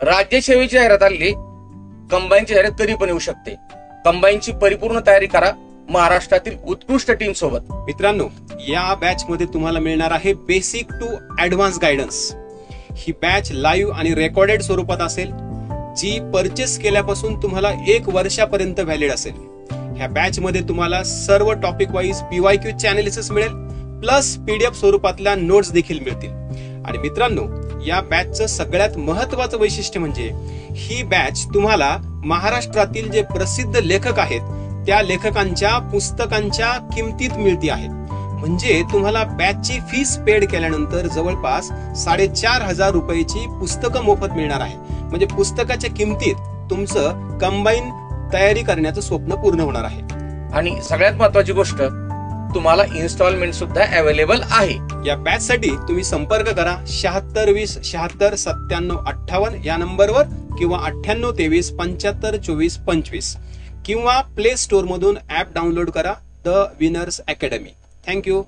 राज्यसेवेची जाहिरात आली, कंबाईनची जाहिरात कधी पण येऊ शकते. कंबाईनची परिपूर्ण तयारी करा महाराष्ट्रातील उत्कृष्ट टीम सोबत. मित्रांनो, या बॅच मध्ये तुम्हाला मिळणार आहे बेसिक टू ऍडव्हान्स गायडन्स. ही बॅच लाईव्ह आणि रेकॉर्डेड स्वरूपात असेल, जी परचेस केल्यापासून तुम्हाला 1 वर्षापर्यंत व्हॅलिड असेल. ह्या बॅच मध्ये तुम्हाला सर्व टॉपिक वाईज PYQ चे अनालिसिस मिळेल, प्लस PDF स्वरूपातल्या नोट्स देखील मिळतील. आणि मित्रांनो, या बॅचचं सगळ्यात महत्वाचं वैशिष्ट्य म्हणजे ही बॅच तुम्हाला महाराष्ट्रातील जे प्रसिद्ध लेखक आहेत त्या लेखकांच्या पुस्तकांच्या किमतीत मिळते आहे. म्हणजे तुम्हाला बॅचची फीस पेड केल्यानंतर जवळपास 4,500 रुपयाची पुस्तकं मोफत मिळणार आहे. म्हणजे पुस्तकाच्या किमतीत तुमचं कंबाईन तयारी करण्याचं स्वप्न पूर्ण होणार आहे. आणि सगळ्यात महत्वाची गोष्ट, तुम्हाला इन्स्टॉलमेंट सुद्धा अवेलेबल आहे. या बॅच साठी तुम्ही संपर्क करा 76 20 76 97 58 या नंबरवर, किंवा 98 23 75 24 25, किंवा प्ले स्टोअर मधून ऍप डाउनलोड करा द विनर्स अकॅडमी. थँक्यू.